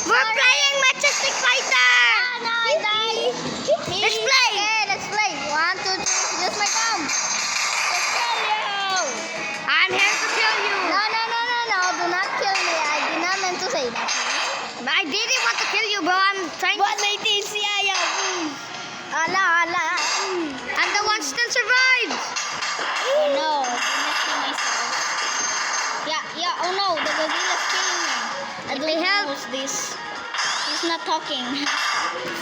We're playing Majestic Fighter. No, I died. Let's play. Okay, let's play. 1, 2, 3. Use my thumb. Let's kill you. I'm here to kill you. No. Do not kill me. I did not meant to say that. I didn't want to kill you, bro. I'm trying to... Ala. I'm the one still survived. Oh no, I didn't kill myself. Yeah, oh no, the gorilla's killing me. I Let don't me know help. who's this. He's not talking.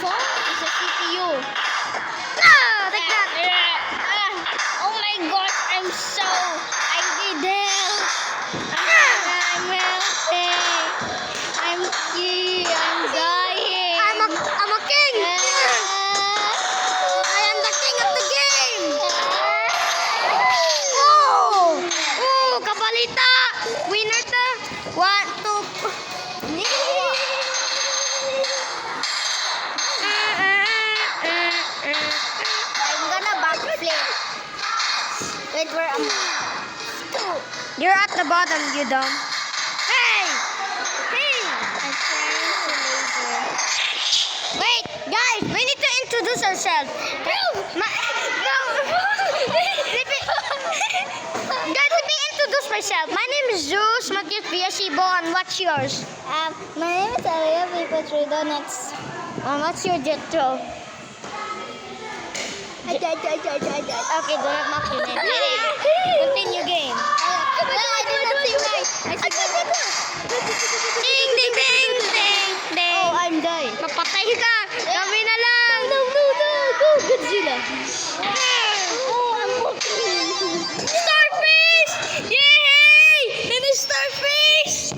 So, it's a CPU. No, take that. Oh my god, I need help. I'm helping. I'm dying. I'm a king. I am the king of the game. Oh, kabalita. Winner to. 1, 2. I'm gonna backflip. Wait, where am I? You're at the bottom, you dumb. Hey! I'm trying to laser. Wait, guys, we need to introduce ourselves. Guys, let me introduce myself. My name is Zeus, Matias Villashibo, and what's yours? My name is Aria Vipatrido. Next. What's your jetro? I died. Okay, do not mock your name. Continue game. I did not see right. I see Ding, ding, ding, ding, ding. Oh, I'm dying. Mapatay ka. Kami na lang. No. Go, Godzilla. Oh, I'm walking. Starfish! Yay! Finish Starfish!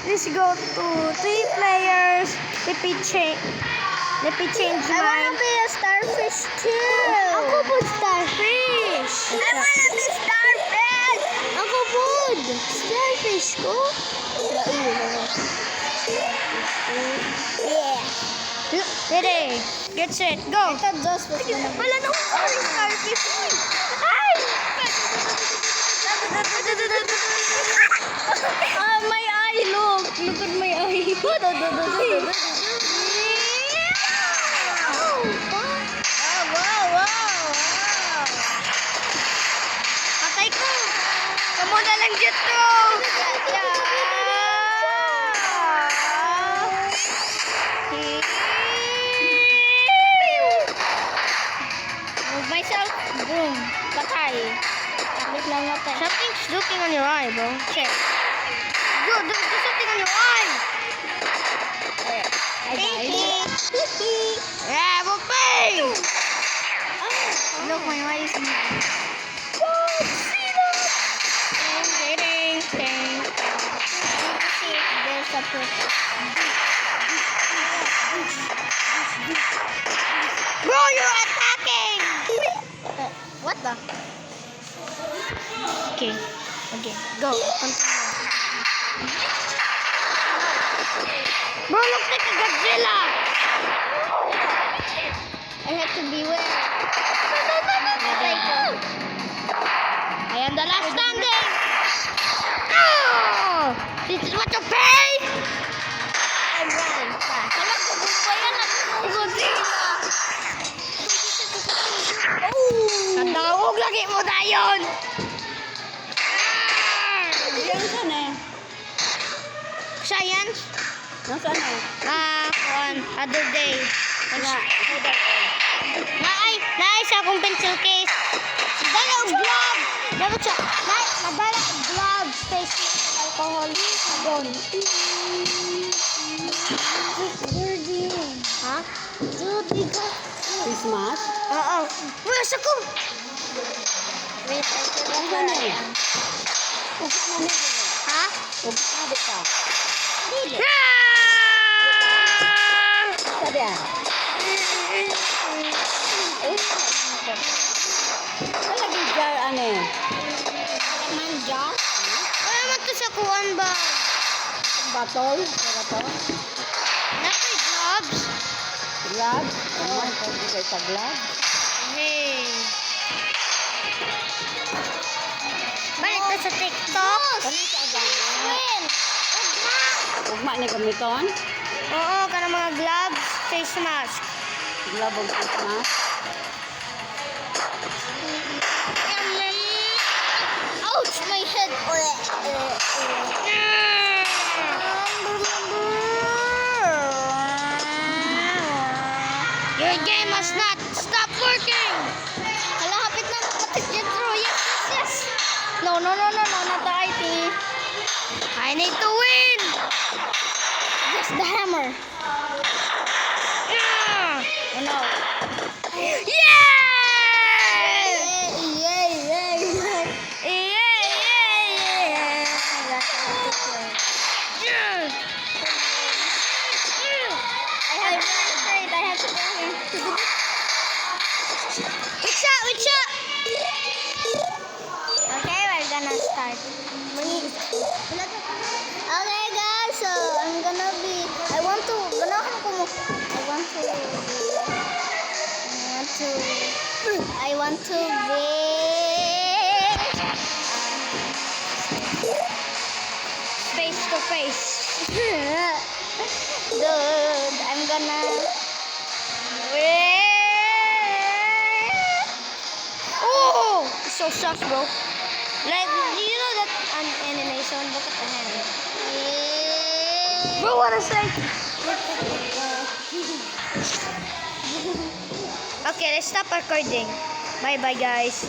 Let's go to 3 players. Let me change I wanna mine. be a starfish too. Ako po starfish. I wanna be starfish. Ako po. Starfish ko. Yeah. Ready. Get set. Go. I thought Joss was gonna be. Wala na akong starfish. Ay! My eye, look. Look at my eye. Wow. Patay ko. Kamu na lang dyan to. Move myself. Boom. Patay. Tapos lang natin. Something's looking on your eye, bro. Check. There's something on your eye. I died. Yeah, we'll pay. Look, my eye is moving. Ding, ding, ding. Let's see if there's a purpose. Bro, you're attacking. What the? Okay, go. Continue. Bro, looks like a Godzilla. I have to beware. I am the last standing. Oh, this is what you pay. I ran fast. Wala ko bubayan at Godzilla. Tandawog lagi mo dayon. Nasaan eh? Science? Nasaan eh? One other day. Naay sa akong pencil case. Dala og glove. Dapat siya. Nadala og glove. Face alcohol. Sabon. Ha? Judy ka. Christmas? Oo. Where's ako? Wait, I said Ano eh? Ha? Sabi ka. Sabi ah. Lagi jar ano eh. Manja? Wala man to sa kuwan ba? Batol. Pero to. Napay gloves. Glove. Ano? Pwede kayo sa glove. Hey. Balik na sa TikTok. Kami sa agama. Win! Huwag ni gamiton. Oo, kanang mga gloves, face mask. Glove of Christmas. Ouch! My head! Your game must not stop working. Hala, hapit na makatik dyan, bro. Yes, yes, yes. No, no, no, no, no. Not the IT. I need to win. Yes, the hammer. Yeah! Oh, no. Yeah! Yay, yay, yay. Yeah! I have to wait. I have to go here. Which shot? Which shot? Okay, we're gonna start. Okay, guys, so I'm gonna be. I want to be. Face to face. Dude, I'm gonna. Oh, it's so soft, bro. Like, do you know that an animation? Look at the hand. Bro, what a sight. Okay, let's stop recording. Bye bye, guys.